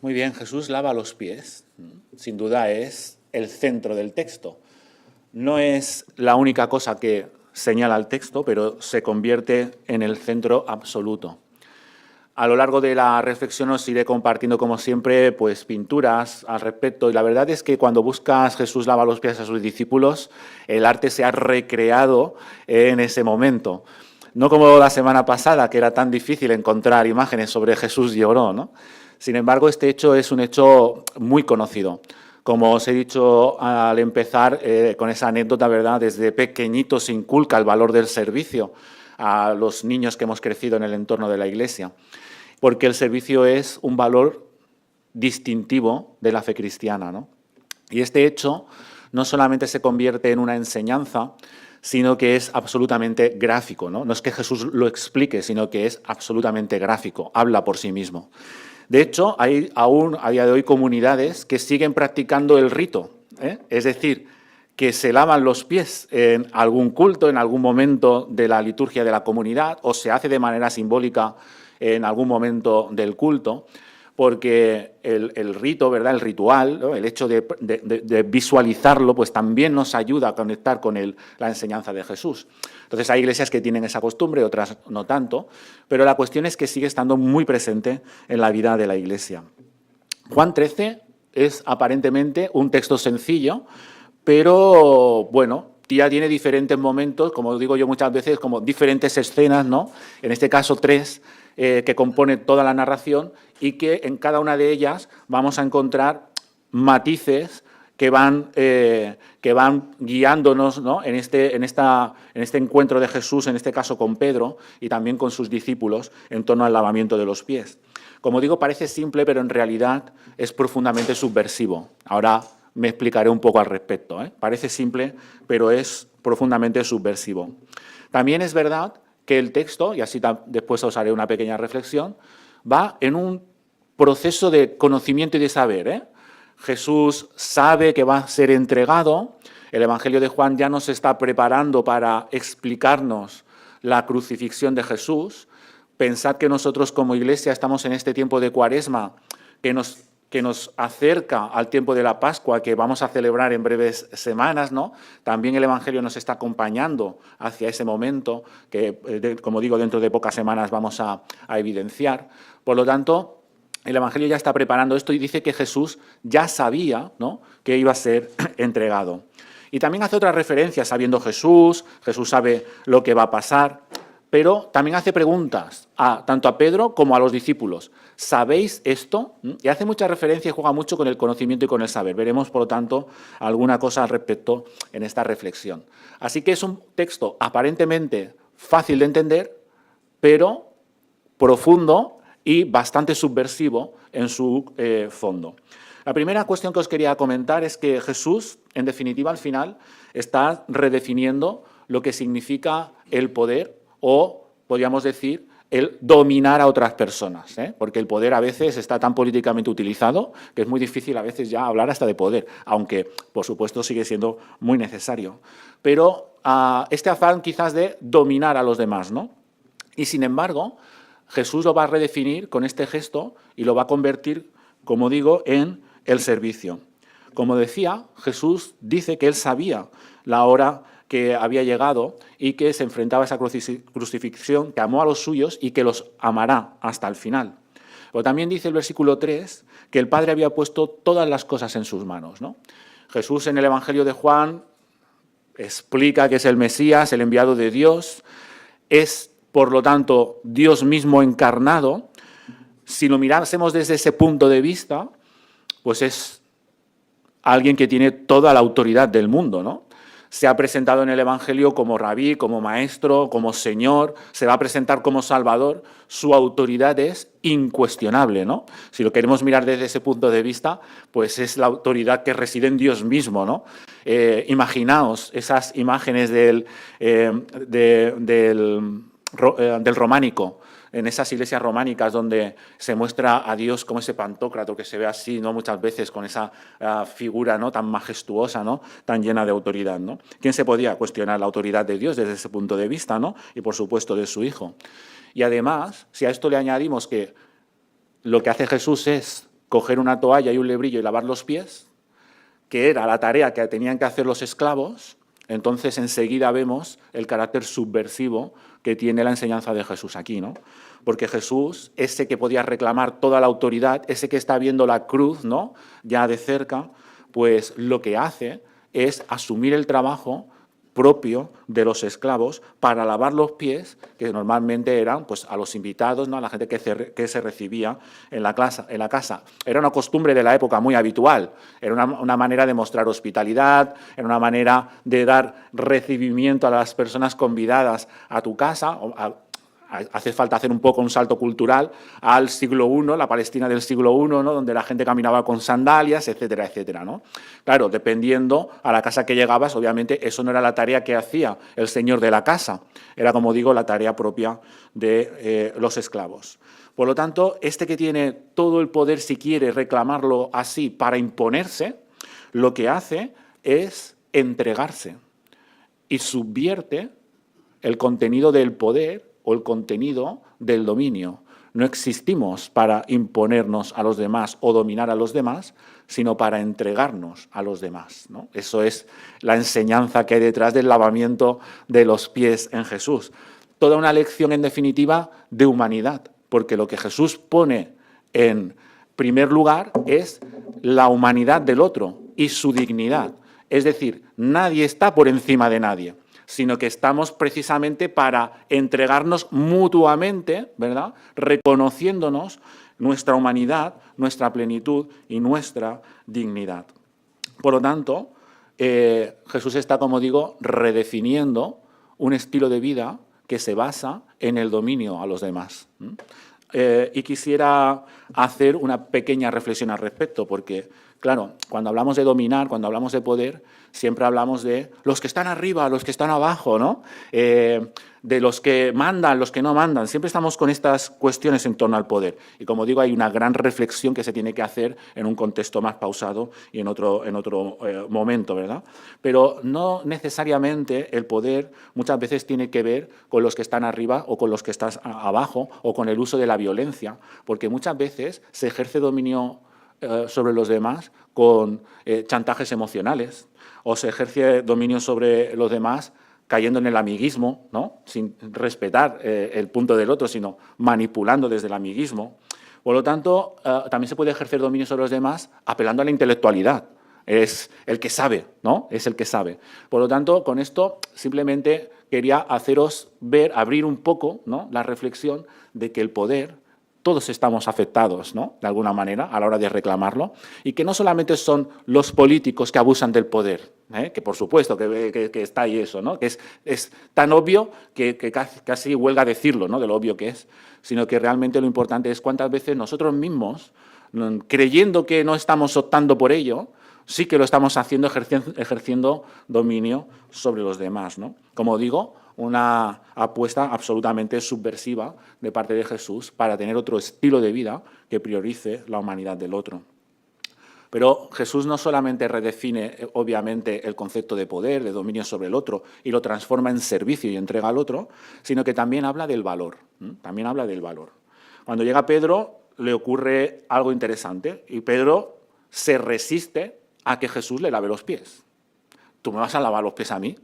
Muy bien, Jesús lava los pies. Sin duda es el centro del texto. No es la única cosa que señala el texto, pero se convierte en el centro absoluto. A lo largo de la reflexión os iré compartiendo, como siempre, pues pinturas al respecto. Y la verdad es que cuando buscas Jesús lava los pies a sus discípulos, el arte se ha recreado en ese momento. No como la semana pasada, que era tan difícil encontrar imágenes sobre Jesús lloró, ¿no? Sin embargo, este hecho es un hecho muy conocido. Como os he dicho al empezar con esa anécdota, ¿verdad? Desde pequeñito se inculca el valor del servicio a los niños que hemos crecido en el entorno de la Iglesia, porque el servicio es un valor distintivo de la fe cristiana, ¿no? Y este hecho no solamente se convierte en una enseñanza, sino que es absolutamente gráfico, ¿no? No es que Jesús lo explique, sino que es absolutamente gráfico, habla por sí mismo. De hecho, hay aún a día de hoy comunidades que siguen practicando el rito, es decir, que se lavan los pies en algún culto, en algún momento de la liturgia de la comunidad, o se hace de manera simbólica en algún momento del culto, porque el rito, ¿verdad?, el ritual, ¿no?, el hecho de visualizarlo, pues también nos ayuda a conectar con la enseñanza de Jesús. Entonces hay iglesias que tienen esa costumbre, otras no tanto, pero la cuestión es que sigue estando muy presente en la vida de la Iglesia. Juan 13 es aparentemente un texto sencillo, pero bueno, ya tiene diferentes momentos, como digo yo muchas veces, como diferentes escenas, ¿no? En este caso 3, que compone toda la narración y que en cada una de ellas vamos a encontrar matices que van guiándonos, ¿no?, en este encuentro de Jesús, en este caso con Pedro y también con sus discípulos, en torno al lavamiento de los pies. Como digo, parece simple, pero en realidad es profundamente subversivo. Ahora me explicaré un poco al respecto, ¿eh? Parece simple, pero es profundamente subversivo. También es verdad que el texto, y así después os haré una pequeña reflexión, va en un proceso de conocimiento y de saber, ¿eh? Jesús sabe que va a ser entregado. El Evangelio de Juan ya nos está preparando para explicarnos la crucifixión de Jesús. Pensad que nosotros como Iglesia estamos en este tiempo de Cuaresma que nos acerca al tiempo de la Pascua, que vamos a celebrar en breves semanas, ¿no? También el Evangelio nos está acompañando hacia ese momento que, como digo, dentro de pocas semanas vamos a evidenciar. Por lo tanto, el Evangelio ya está preparando esto y dice que Jesús ya sabía, ¿no?, que iba a ser entregado. Y también hace otras referencias, sabiendo Jesús sabe lo que va a pasar, pero también hace preguntas tanto a Pedro como a los discípulos. ¿Sabéis esto? Y hace mucha referencia y juega mucho con el conocimiento y con el saber. Veremos, por lo tanto, alguna cosa al respecto en esta reflexión. Así que es un texto aparentemente fácil de entender, pero profundo y bastante subversivo en su fondo. La primera cuestión que os quería comentar es que Jesús, en definitiva, al final, está redefiniendo lo que significa el poder o, podríamos decir, el dominar a otras personas, ¿eh? Porque el poder a veces está tan políticamente utilizado que es muy difícil a veces ya hablar hasta de poder, aunque, por supuesto, sigue siendo muy necesario. Pero este afán quizás de dominar a los demás, ¿no? Y, sin embargo, Jesús lo va a redefinir con este gesto y lo va a convertir, como digo, en el servicio. Como decía, Jesús dice que él sabía la hora que había llegado y que se enfrentaba a esa crucifixión, que amó a los suyos y que los amará hasta el final. Pero también dice el versículo 3 que el Padre había puesto todas las cosas en sus manos, ¿no? Jesús en el Evangelio de Juan explica que es el Mesías, el enviado de Dios, es, por lo tanto, Dios mismo encarnado. Si lo mirásemos desde ese punto de vista, pues es alguien que tiene toda la autoridad del mundo, ¿no? Se ha presentado en el Evangelio como rabí, como maestro, como señor, se va a presentar como salvador. Su autoridad es incuestionable, ¿no? Si lo queremos mirar desde ese punto de vista, pues es la autoridad que reside en Dios mismo, ¿no? Imaginaos esas imágenes del románico, en esas iglesias románicas donde se muestra a Dios como ese Pantocrator que se ve así, ¿no?, muchas veces con esa figura, ¿no?, tan majestuosa, ¿no?, tan llena de autoridad, ¿no? ¿Quién se podía cuestionar la autoridad de Dios desde ese punto de vista, ¿no? Y, por supuesto, de su Hijo. Y además, si a esto le añadimos que lo que hace Jesús es coger una toalla y un lebrillo y lavar los pies, que era la tarea que tenían que hacer los esclavos, entonces enseguida vemos el carácter subversivo que tiene la enseñanza de Jesús aquí, ¿no? Porque Jesús, ese que podía reclamar toda la autoridad, ese que está viendo la cruz, ¿no?, ya de cerca, pues lo que hace es asumir el trabajo propio de los esclavos para lavar los pies, que normalmente eran pues, a los invitados, ¿no?, a la gente que se recibía en la casa. Era una costumbre de la época muy habitual, era una manera de mostrar hospitalidad, era una manera de dar recibimiento a las personas convidadas a tu casa. Hace falta hacer un poco un salto cultural al siglo I, la Palestina del siglo I, ¿no?, donde la gente caminaba con sandalias, etcétera, etcétera, ¿no? Claro, dependiendo a la casa que llegabas, obviamente eso no era la tarea que hacía el señor de la casa, era, como digo, la tarea propia de los esclavos. Por lo tanto, este que tiene todo el poder, si quiere reclamarlo así para imponerse, lo que hace es entregarse y subvierte el contenido del poder o el contenido del dominio. No existimos para imponernos a los demás o dominar a los demás, sino para entregarnos a los demás, ¿no? Eso es la enseñanza que hay detrás del lavamiento de los pies en Jesús. Toda una lección, en definitiva, de humanidad, porque lo que Jesús pone en primer lugar es la humanidad del otro y su dignidad. Es decir, nadie está por encima de nadie, sino que estamos precisamente para entregarnos mutuamente, ¿verdad?, reconociéndonos nuestra humanidad, nuestra plenitud y nuestra dignidad. Por lo tanto, Jesús está, como digo, redefiniendo un estilo de vida que se basa en el dominio a los demás. Y quisiera hacer una pequeña reflexión al respecto, porque, claro, cuando hablamos de dominar, cuando hablamos de poder, siempre hablamos de los que están arriba, los que están abajo, ¿no? De los que mandan, los que no mandan. Siempre estamos con estas cuestiones en torno al poder. Y como digo, hay una gran reflexión que se tiene que hacer en un contexto más pausado y en otro momento, ¿verdad? Pero no necesariamente el poder muchas veces tiene que ver con los que están arriba o con los que están abajo o con el uso de la violencia, porque muchas veces se ejerce dominio sobre los demás con chantajes emocionales, o se ejerce dominio sobre los demás cayendo en el amiguismo, ¿no?, sin respetar el punto del otro, sino manipulando desde el amiguismo. Por lo tanto, también se puede ejercer dominio sobre los demás apelando a la intelectualidad. Es el que sabe, ¿no? Es el que sabe. Por lo tanto, con esto simplemente quería haceros ver, abrir un poco, ¿no?, la reflexión de que el poder, todos estamos afectados, ¿no?, de alguna manera a la hora de reclamarlo, y que no solamente son los políticos que abusan del poder, que por supuesto que está ahí eso, ¿no?, que es tan obvio que casi huelga decirlo, ¿no?, de lo obvio que es, sino que realmente lo importante es cuántas veces nosotros mismos, creyendo que no estamos optando por ello, sí que lo estamos haciendo, ejerciendo dominio sobre los demás, ¿no? Como digo, una apuesta absolutamente subversiva de parte de Jesús para tener otro estilo de vida que priorice la humanidad del otro. Pero Jesús no solamente redefine, obviamente, el concepto de poder, de dominio sobre el otro, y lo transforma en servicio y entrega al otro, sino que también habla del valor. También habla del valor. Cuando llega Pedro, le ocurre algo interesante, y Pedro se resiste a que Jesús le lave los pies. ¿Tú me vas a lavar los pies a mí?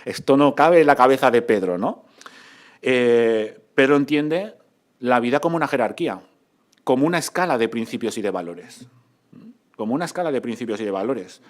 Esto no cabe en la cabeza de Pedro, ¿no? Pedro entiende la vida como una jerarquía, como una escala de principios y de valores. Como una escala de principios y de valores.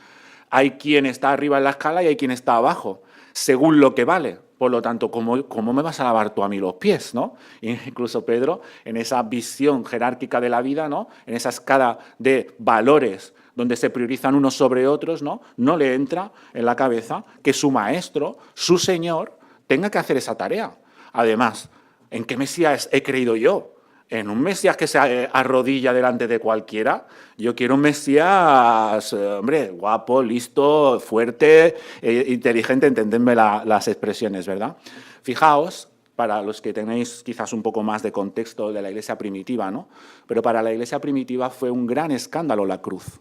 Hay quien está arriba en la escala y hay quien está abajo, según lo que vale. Por lo tanto, ¿cómo me vas a lavar tú a mí los pies, ¿no? Incluso Pedro, en esa visión jerárquica de la vida, ¿no?, en esa escala de valores donde se priorizan unos sobre otros, ¿no?, no le entra en la cabeza que su maestro, su Señor, tenga que hacer esa tarea. Además, ¿en qué Mesías he creído yo? ¿En un Mesías que se arrodilla delante de cualquiera? Yo quiero un Mesías, hombre, guapo, listo, fuerte, inteligente, entendedme las expresiones, ¿verdad? Fijaos, para los que tenéis quizás un poco más de contexto de la Iglesia primitiva, ¿no?, pero para la Iglesia primitiva fue un gran escándalo la cruz.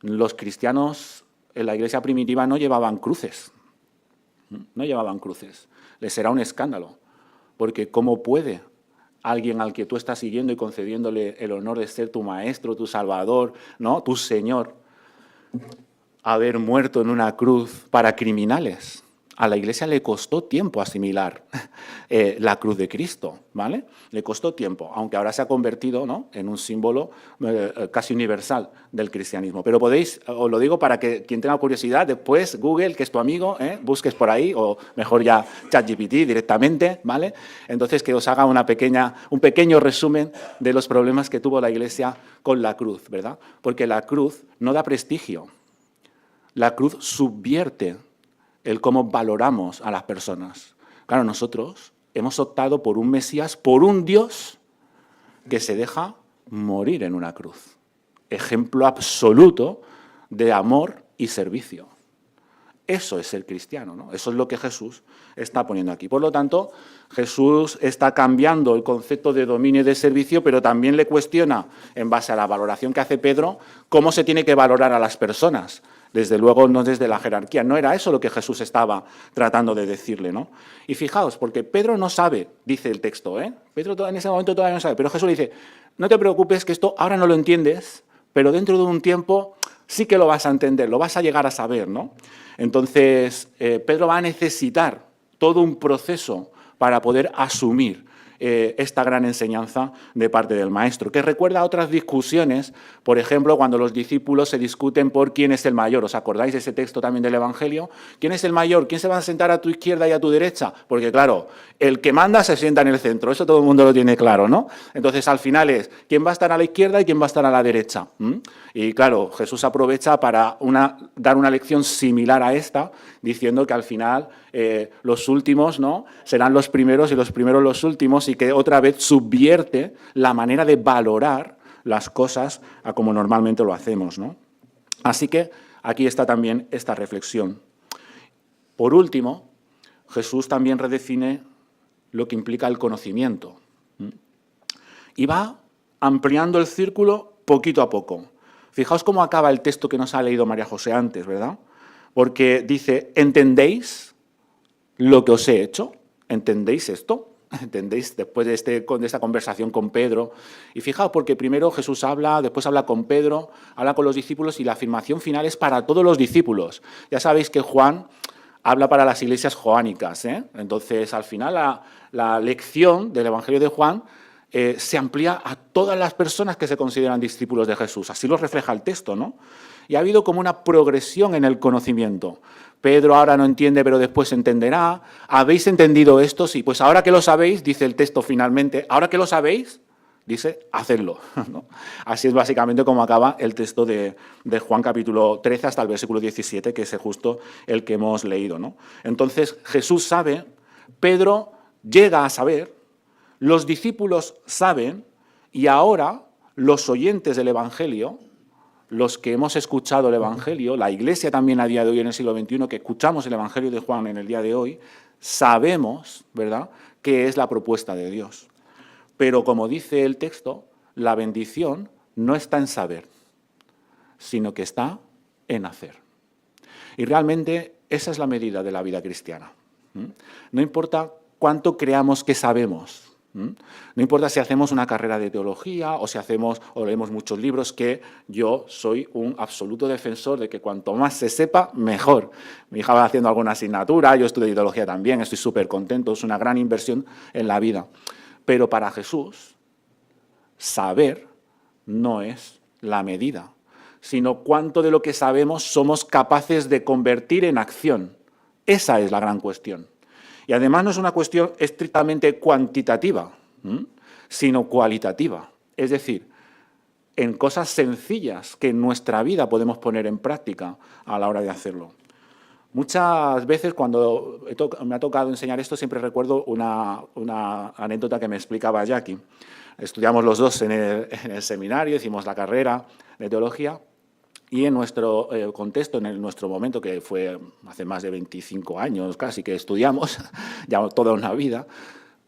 Los cristianos en la Iglesia primitiva no llevaban cruces. No llevaban cruces. Les era un escándalo. Porque ¿cómo puede alguien al que tú estás siguiendo y concediéndole el honor de ser tu maestro, tu salvador, ¿no? Tu Señor, haber muerto en una cruz para criminales. A la Iglesia le costó tiempo asimilar la cruz de Cristo, ¿vale? Le costó tiempo, aunque ahora se ha convertido, ¿no?, en un símbolo casi universal del cristianismo. Pero podéis, os lo digo para que quien tenga curiosidad, después Google, que es tu amigo, busques por ahí, o mejor ya ChatGPT directamente, ¿vale? Entonces que os haga un pequeño resumen de los problemas que tuvo la Iglesia con la cruz, ¿verdad? Porque la cruz no da prestigio. La cruz subvierte el cómo valoramos a las personas. Claro, nosotros hemos optado por un Mesías, por un Dios que se deja morir en una cruz. Ejemplo absoluto de amor y servicio. Eso es ser cristiano, ¿no? Eso es lo que Jesús está poniendo aquí. Por lo tanto, Jesús está cambiando el concepto de dominio y de servicio, pero también le cuestiona, en base a la valoración que hace Pedro, cómo se tiene que valorar a las personas. Desde luego, no desde la jerarquía. No era eso lo que Jesús estaba tratando de decirle, ¿no? Y fijaos, porque Pedro no sabe, dice el texto, Pedro en ese momento todavía no sabe, pero Jesús le dice, no te preocupes, que esto ahora no lo entiendes, pero dentro de un tiempo sí que lo vas a entender, lo vas a llegar a saber, ¿no? Entonces, Pedro va a necesitar todo un proceso para poder asumir esta gran enseñanza de parte del Maestro, que recuerda a otras discusiones, por ejemplo, cuando los discípulos se discuten por quién es el mayor. ¿Os acordáis de ese texto también del Evangelio? ¿Quién es el mayor? ¿Quién se va a sentar a tu izquierda y a tu derecha? Porque, claro, el que manda se sienta en el centro, eso todo el mundo lo tiene claro, ¿no? Entonces, al final es quién va a estar a la izquierda y quién va a estar a la derecha. Y, claro, Jesús aprovecha para dar una lección similar a esta, diciendo que al final los últimos, ¿no?, serán los primeros y los primeros los últimos, y que otra vez subvierte la manera de valorar las cosas a como normalmente lo hacemos, ¿no? Así que aquí está también esta reflexión. Por último, Jesús también redefine lo que implica el conocimiento. Y va ampliando el círculo poquito a poco. Fijaos cómo acaba el texto que nos ha leído María José antes, ¿verdad? Porque dice, ¿entendéis lo que os he hecho? ¿Entendéis esto? ¿Entendéis? Después de esta conversación con Pedro. Y fijaos, porque primero Jesús habla, después habla con Pedro, habla con los discípulos, y la afirmación final es para todos los discípulos. Ya sabéis que Juan habla para las iglesias joánicas, Entonces, al final, la lección del Evangelio de Juan se amplía a todas las personas que se consideran discípulos de Jesús. Así lo refleja el texto, ¿no? Y ha habido como una progresión en el conocimiento. Pedro ahora no entiende, pero después entenderá. ¿Habéis entendido esto? Sí, pues ahora que lo sabéis, dice el texto finalmente, ahora que lo sabéis, dice, hacedlo, ¿no? Así es básicamente como acaba el texto de Juan capítulo 13 hasta el versículo 17, que es justo el que hemos leído, ¿no? Entonces Jesús sabe, Pedro llega a saber, los discípulos saben, y ahora los oyentes del Evangelio, los que hemos escuchado el Evangelio, la Iglesia también a día de hoy en el siglo XXI, que escuchamos el Evangelio de Juan en el día de hoy, sabemos, ¿verdad?, qué es la propuesta de Dios. Pero como dice el texto, la bendición no está en saber, sino que está en hacer. Y realmente esa es la medida de la vida cristiana. No importa cuánto creamos que sabemos. No importa si hacemos una carrera de teología o si leemos muchos libros, que yo soy un absoluto defensor de que cuanto más se sepa, mejor. Mi hija va haciendo alguna asignatura, yo estudio teología también, estoy súper contento, es una gran inversión en la vida. Pero para Jesús, saber no es la medida, sino cuánto de lo que sabemos somos capaces de convertir en acción. Esa es la gran cuestión. Y además no es una cuestión estrictamente cuantitativa, sino cualitativa. Es decir, en cosas sencillas que en nuestra vida podemos poner en práctica a la hora de hacerlo. Muchas veces cuando me ha tocado enseñar esto, siempre recuerdo una anécdota que me explicaba Jackie. Estudiamos los dos en el seminario, hicimos la carrera de teología, y en nuestro contexto, en nuestro momento, que fue hace más de 25 años casi que estudiamos, ya toda una vida,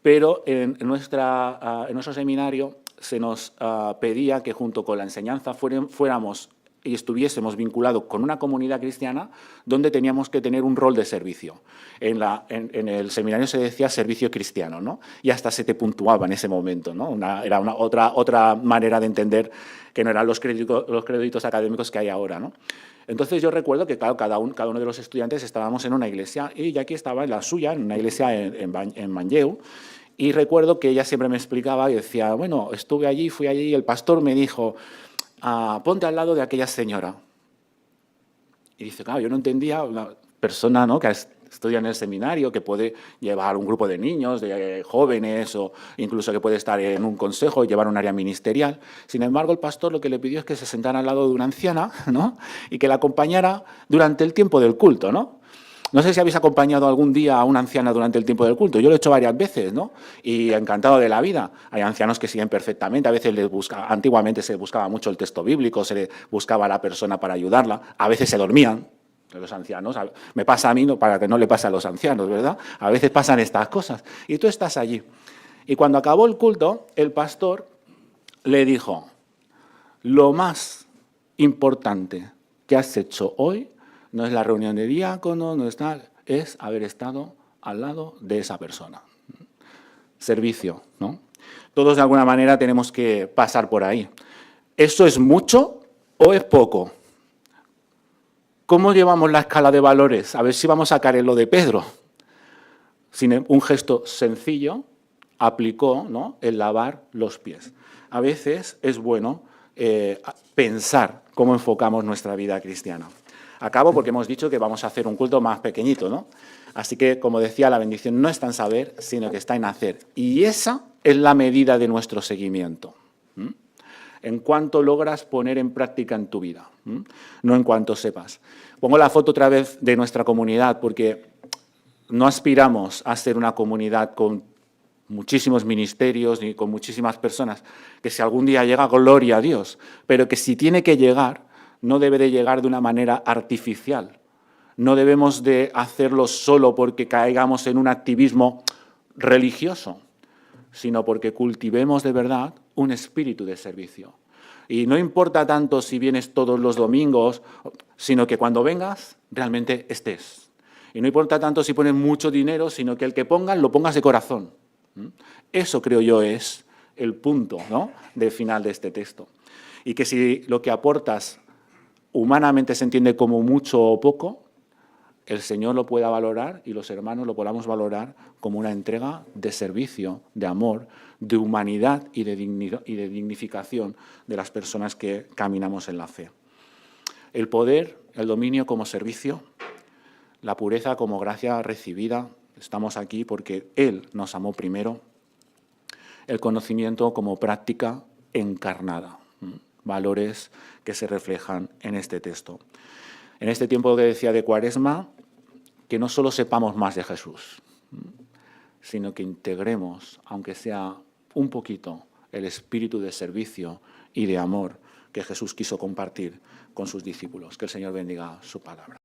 pero en nuestro seminario se nos pedía que junto con la enseñanza fuéramos y estuviésemos vinculados con una comunidad cristiana donde teníamos que tener un rol de servicio. En el seminario se decía servicio cristiano, ¿no? Y hasta se te puntuaba en ese momento, ¿no? Era otra manera de entender que no eran los créditos académicos que hay ahora, ¿no? Entonces yo recuerdo que, claro, cada uno de los estudiantes estábamos en una iglesia y Jackie estaba en la suya, en una iglesia en Manlleu, y recuerdo que ella siempre me explicaba y decía, bueno, estuve allí, fui allí y el pastor me dijo, ponte al lado de aquella señora. Y dice, claro, yo no entendía, una persona, ¿no?, que estudia en el seminario, que puede llevar un grupo de niños, de jóvenes, o incluso que puede estar en un consejo y llevar un área ministerial. Sin embargo, el pastor lo que le pidió es que se sentara al lado de una anciana, ¿no?, y que la acompañara durante el tiempo del culto, ¿no? No sé si habéis acompañado algún día a una anciana durante el tiempo del culto. Yo lo he hecho varias veces, ¿no? Y encantado de la vida. Hay ancianos que siguen perfectamente. A veces antiguamente se buscaba mucho el texto bíblico, se le buscaba a la persona para ayudarla. A veces se dormían los ancianos. Me pasa a mí, no, para que no le pase a los ancianos, ¿verdad? A veces pasan estas cosas. Y tú estás allí. Y cuando acabó el culto, el pastor le dijo, lo más importante que has hecho hoy no es la reunión de diáconos, es haber estado al lado de esa persona. Servicio, ¿no? Todos de alguna manera tenemos que pasar por ahí. ¿Eso es mucho o es poco? ¿Cómo llevamos la escala de valores? A ver si vamos a caer en lo de Pedro. Sin un gesto sencillo, aplicó, ¿no?, el lavar los pies. A veces es bueno pensar cómo enfocamos nuestra vida cristiana. Acabo porque hemos dicho que vamos a hacer un culto más pequeñito, ¿no? Así que, como decía, la bendición no está en saber, sino que está en hacer. Y esa es la medida de nuestro seguimiento. En cuánto logras poner en práctica en tu vida, no en cuánto sepas. Pongo la foto otra vez de nuestra comunidad porque no aspiramos a ser una comunidad con muchísimos ministerios ni con muchísimas personas, que si algún día llega, gloria a Dios, pero que si tiene que llegar, no debe de llegar de una manera artificial. No debemos de hacerlo solo porque caigamos en un activismo religioso, sino porque cultivemos de verdad un espíritu de servicio. Y no importa tanto si vienes todos los domingos, sino que cuando vengas realmente estés. Y no importa tanto si pones mucho dinero, sino que el que pongas, lo pongas de corazón. Eso creo yo es el punto, ¿no?, del final de este texto. Y que si lo que aportas humanamente se entiende como mucho o poco, el Señor lo pueda valorar y los hermanos lo podamos valorar como una entrega de servicio, de amor, de humanidad y de dignificación de las personas que caminamos en la fe. El poder, el dominio como servicio, la pureza como gracia recibida, estamos aquí porque Él nos amó primero, el conocimiento como práctica encarnada, valores que se reflejan en este texto. En este tiempo que decía de Cuaresma, que no solo sepamos más de Jesús, sino que integremos, aunque sea un poquito, el espíritu de servicio y de amor que Jesús quiso compartir con sus discípulos. Que el Señor bendiga su palabra.